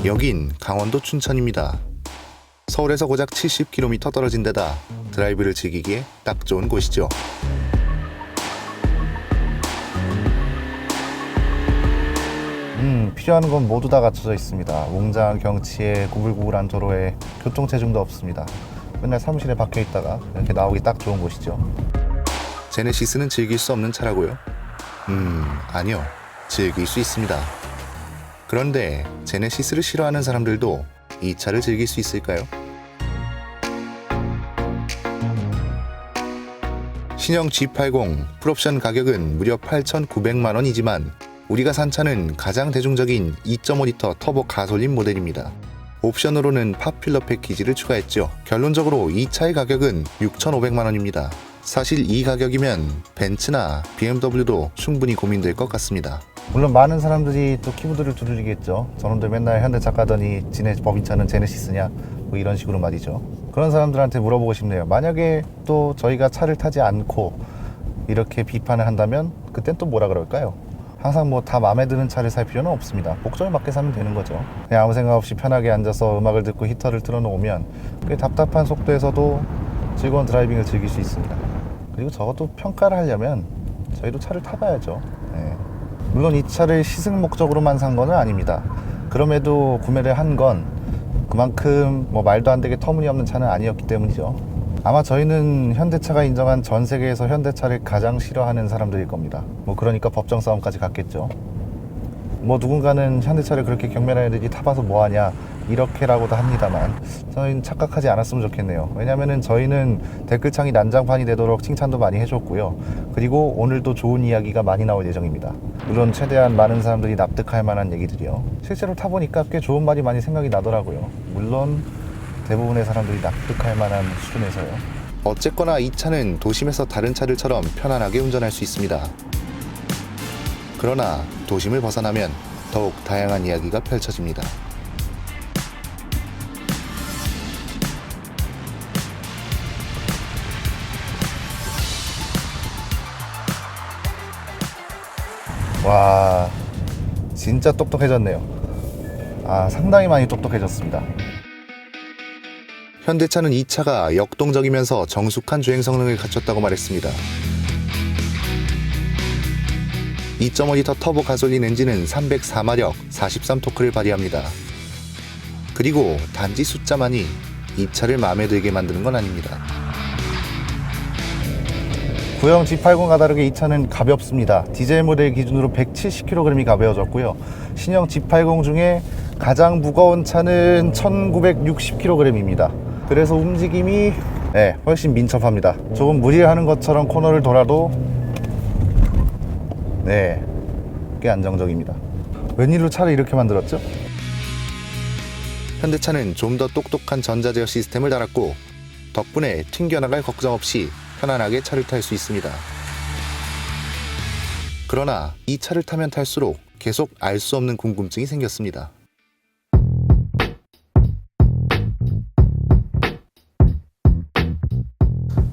여긴 강원도 춘천입니다. 서울에서 고작 70km 떨어진 데다 드라이브를 즐기기에 딱 좋은 곳이죠. 필요한 건 모두 다 갖춰져 있습니다. 웅장한 경치에 구불구불한 도로에 교통체증도 없습니다. 맨날 사무실에 박혀 있다가 이렇게 나오기 딱 좋은 곳이죠. 제네시스는 즐길 수 없는 차라고요? 아니요. 즐길 수 있습니다. 그런데 제네시스를 싫어하는 사람들도 이 차를 즐길 수 있을까요? 신형 G80 풀옵션 가격은 무려 8,900만 원이지만 우리가 산 차는 가장 대중적인 2.5L 터보 가솔린 모델입니다. 옵션으로는 팝퓰러 패키지를 추가했죠. 결론적으로 이 차의 가격은 6,500만 원입니다. 사실 이 가격이면 벤츠나 BMW도 충분히 고민될 것 같습니다. 물론 많은 사람들이 또 키보드를 두드리겠죠. 저놈들 맨날 현대차 가더니 지네 법인차는 제네시스냐 뭐 이런 식으로 말이죠. 그런 사람들한테 물어보고 싶네요. 만약에 또 저희가 차를 타지 않고 이렇게 비판을 한다면 그땐 또 뭐라 그럴까요? 항상 뭐 다 마음에 드는 차를 살 필요는 없습니다. 복종에 맞게 사면 되는 거죠. 그냥 아무 생각 없이 편하게 앉아서 음악을 듣고 히터를 틀어놓으면 그 답답한 속도에서도 즐거운 드라이빙을 즐길 수 있습니다. 그리고 적어도 평가를 하려면 저희도 차를 타봐야죠. 네. 물론 이 차를 시승 목적으로만 산 건 아닙니다. 그럼에도 구매를 한 건 그만큼 뭐 말도 안 되게 터무니없는 차는 아니었기 때문이죠. 아마 저희는 현대차가 인정한 전 세계에서 현대차를 가장 싫어하는 사람들일 겁니다. 뭐 그러니까 법정 싸움까지 갔겠죠. 뭐 누군가는 현대차를 그렇게 경멸한 애들이 타봐서 뭐하냐 이렇게라고도 합니다만 저희는 착각하지 않았으면 좋겠네요. 왜냐면은 저희는 댓글창이 난장판이 되도록 칭찬도 많이 해줬고요. 그리고 오늘도 좋은 이야기가 많이 나올 예정입니다. 물론 최대한 많은 사람들이 납득할 만한 얘기들이요. 실제로 타보니까 꽤 좋은 말이 많이 생각이 나더라고요. 물론 대부분의 사람들이 납득할 만한 수준에서요. 어쨌거나 이 차는 도심에서 다른 차들처럼 편안하게 운전할 수 있습니다. 그러나 도심을 벗어나면 더욱 다양한 이야기가 펼쳐집니다. 와, 진짜 똑똑해졌네요. 상당히 많이 똑똑해졌습니다. 현대차는 이 차가 역동적이면서 정숙한 주행 성능을 갖췄다고 말했습니다. 2.5L 터보 가솔린 엔진은 304마력 43토크를 발휘합니다. 그리고 단지 숫자만이 이 차를 마음에 들게 만드는 건 아닙니다. 구형 G80과 다르게 이 차는 가볍습니다. 디젤 모델 기준으로 170kg이 가벼워졌고요. 신형 G80 중에 가장 무거운 차는 1960kg입니다. 그래서 움직임이 훨씬 민첩합니다. 조금 무리하는 것처럼 코너를 돌아도 꽤 안정적입니다. 웬일로 차를 이렇게 만들었죠? 현대차는 좀 더 똑똑한 전자제어 시스템을 달았고 덕분에 튕겨나갈 걱정 없이 편안하게 차를 탈 수 있습니다. 그러나 이 차를 타면 탈수록 계속 알 수 없는 궁금증이 생겼습니다.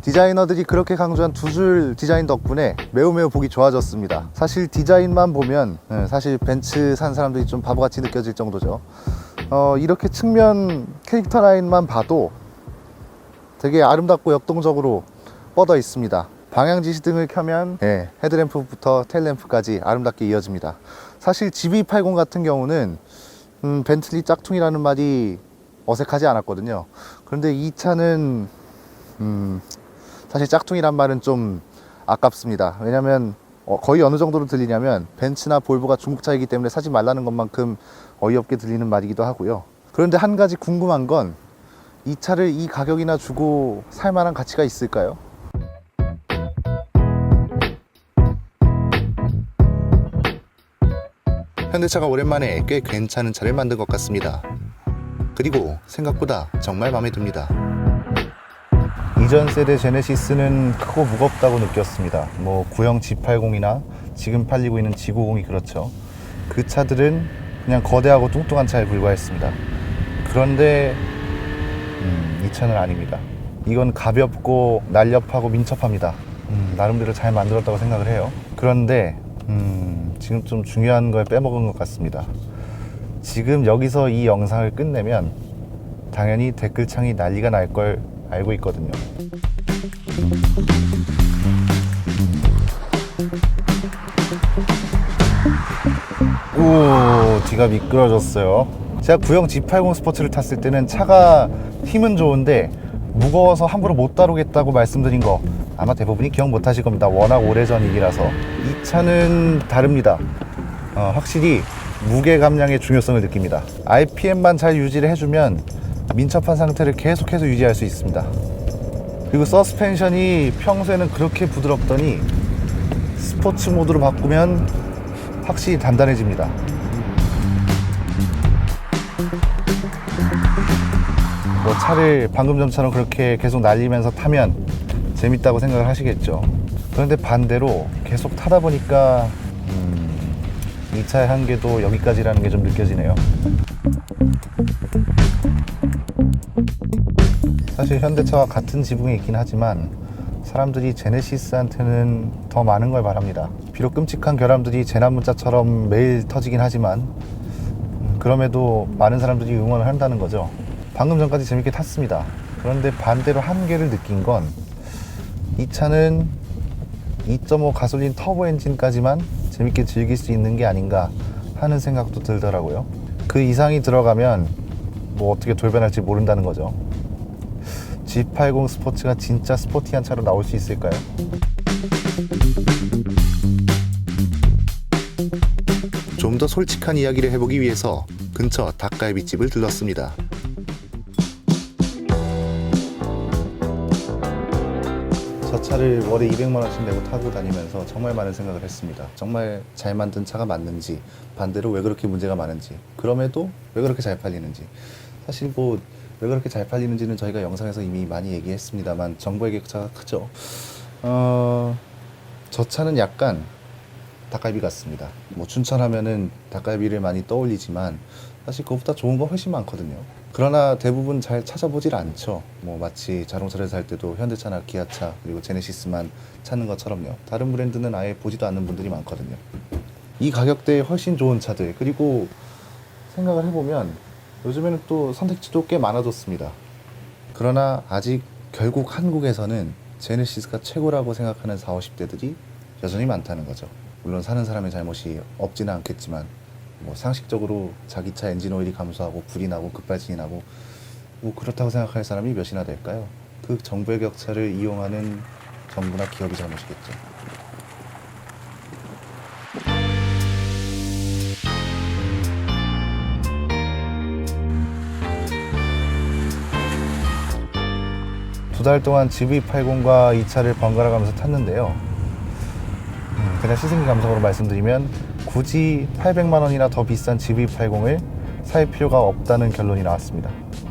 디자이너들이 그렇게 강조한 두 줄 디자인 덕분에 매우 보기 좋아졌습니다. 사실 디자인만 보면 사실 벤츠 산 사람들이 좀 바보같이 느껴질 정도죠. 이렇게 측면 캐릭터 라인만 봐도 되게 아름답고 역동적으로 뻗어 있습니다. 방향지시 등을 켜면 헤드램프부터 테일램프까지 아름답게 이어집니다. 사실 GB80 같은 경우는 벤틀리 짝퉁이라는 말이 어색하지 않았거든요. 그런데 이 차는 사실 짝퉁이란 말은 좀 아깝습니다. 왜냐면 거의 어느 정도로 들리냐면 벤츠나 볼보가 중국차이기 때문에 사지 말라는 것만큼 어이없게 들리는 말이기도 하고요. 그런데 한 가지 궁금한 건 이 차를 이 가격이나 주고 살 만한 가치가 있을까요? 현대차가 오랜만에 꽤 괜찮은 차를 만든 것 같습니다. 그리고 생각보다 정말 마음에 듭니다. 이전 세대 제네시스는 크고 무겁다고 느꼈습니다. 뭐 구형 G80이나 지금 팔리고 있는 G90이 그렇죠. 그 차들은 그냥 거대하고 뚱뚱한 차에 불과했습니다. 그런데 이 차는 아닙니다. 이건 가볍고 날렵하고 민첩합니다. 나름대로 잘 만들었다고 생각을 해요. 그런데 지금 좀 중요한 걸 빼먹은 것 같습니다. 지금 여기서 이 영상을 끝내면 당연히 댓글창이 난리가 날 걸 알고 있거든요. 오, 뒤가 미끄러졌어요. 제가 구형 G80 스포츠를 탔을 때는 차가 힘은 좋은데 무거워서 함부로 못 다루겠다고 말씀드린 거 아마 대부분이 기억 못 하실 겁니다. 워낙 오래전 얘기라서. 이 차는 다릅니다. 확실히 무게 감량의 중요성을 느낍니다. RPM만 잘 유지를 해주면 민첩한 상태를 계속해서 유지할 수 있습니다. 그리고 서스펜션이 평소에는 그렇게 부드럽더니 스포츠 모드로 바꾸면 확실히 단단해집니다. 뭐 차를 방금 전처럼 그렇게 계속 날리면서 타면 재밌다고 생각을 하시겠죠. 그런데 반대로 계속 타다 보니까 이 차의 한계도 여기까지라는 게 좀 느껴지네요. 사실 현대차와 같은 지붕에 있긴 하지만 사람들이 제네시스한테는 더 많은 걸 바랍니다. 비록 끔찍한 결함들이 재난 문자처럼 매일 터지긴 하지만 그럼에도 많은 사람들이 응원을 한다는 거죠. 방금 전까지 재밌게 탔습니다. 그런데 반대로 한계를 느낀 건 이 차는 2.5 가솔린 터보 엔진까지만 재밌게 즐길 수 있는 게 아닌가 하는 생각도 들더라고요. 그 이상이 들어가면 뭐 어떻게 돌변할지 모른다는 거죠. G80 스포츠가 진짜 스포티한 차로 나올 수 있을까요? 좀 더 솔직한 이야기를 해보기 위해서 근처 닭갈비집을 들렀습니다. 저 차를 월에 200만 원씩 내고 타고 다니면서 정말 많은 생각을 했습니다. 정말 잘 만든 차가 맞는지, 반대로 왜 그렇게 문제가 많은지, 그럼에도 왜 그렇게 잘 팔리는지. 사실 뭐 왜 그렇게 잘 팔리는지는 저희가 영상에서 이미 많이 얘기했습니다만 정보의 격차가 크죠. 저 차는 약간 닭갈비 같습니다. 뭐 춘천하면은 닭갈비를 많이 떠올리지만 사실 그것보다 좋은 거 훨씬 많거든요. 그러나 대부분 잘 찾아보질 않죠. 뭐 마치 자동차를 살 때도 현대차나 기아차 그리고 제네시스만 찾는 것처럼요. 다른 브랜드는 아예 보지도 않는 분들이 많거든요. 이 가격대에 훨씬 좋은 차들, 그리고 생각을 해보면 요즘에는 또 선택지도 꽤 많아졌습니다. 그러나 아직 결국 한국에서는 제네시스가 최고라고 생각하는 40, 50대들이 여전히 많다는 거죠. 물론 사는 사람의 잘못이 없지는 않겠지만 뭐 상식적으로 자기 차 엔진 오일이 감소하고 불이 나고 급발진이 나고 뭐 그렇다고 생각할 사람이 몇이나 될까요? 그 정보의 격차를 이용하는 정부나 기업이 잘못이겠죠. 두 달 동안 GV80과 이 차를 번갈아 가면서 탔는데요. 그냥 시승기 감성으로 말씀드리면 굳이 800만 원이나 더 비싼 GV80을 살 필요가 없다는 결론이 나왔습니다.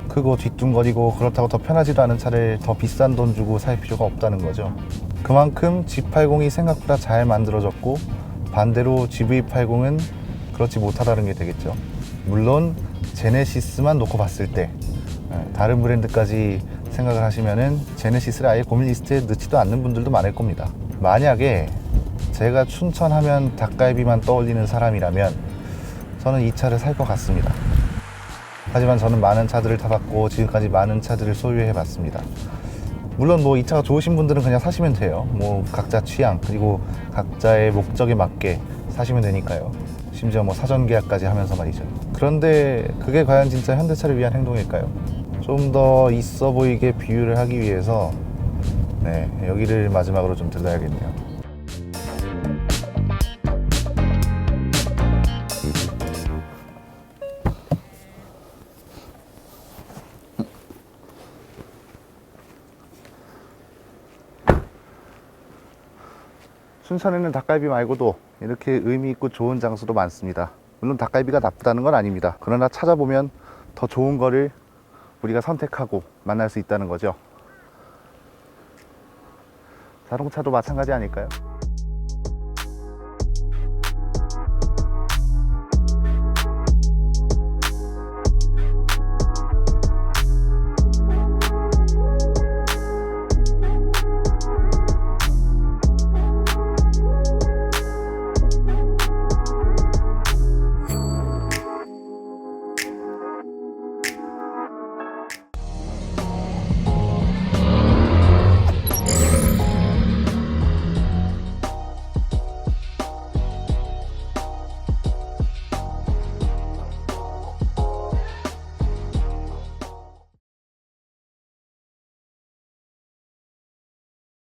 크고 뒤뚱거리고 그렇다고 더 편하지도 않은 차를 더 비싼 돈 주고 살 필요가 없다는 거죠. 그만큼 G80이 생각보다 잘 만들어졌고 반대로 GV80은 그렇지 못하다는 게 되겠죠. 물론 제네시스만 놓고 봤을 때 다른 브랜드까지 생각을 하시면은 제네시스를 아예 고민 리스트에 넣지도 않는 분들도 많을 겁니다. 만약에 제가 춘천하면 닭갈비만 떠올리는 사람이라면 저는 이 차를 살 것 같습니다. 하지만 저는 많은 차들을 타봤고 지금까지 많은 차들을 소유해 봤습니다. 물론 뭐 이 차가 좋으신 분들은 그냥 사시면 돼요. 뭐 각자 취향 그리고 각자의 목적에 맞게 사시면 되니까요. 심지어 뭐 사전 계약까지 하면서 말이죠. 그런데 그게 과연 진짜 현대차를 위한 행동일까요? 좀 더 있어 보이게 비유를 하기 위해서 여기를 마지막으로 좀 들러야겠네요. 춘천에는 닭갈비 말고도 이렇게 의미 있고 좋은 장소도 많습니다. 물론 닭갈비가 나쁘다는 건 아닙니다. 그러나 찾아보면 더 좋은 거를 우리가 선택하고 만날 수 있다는 거죠. 자동차도 마찬가지 아닐까요?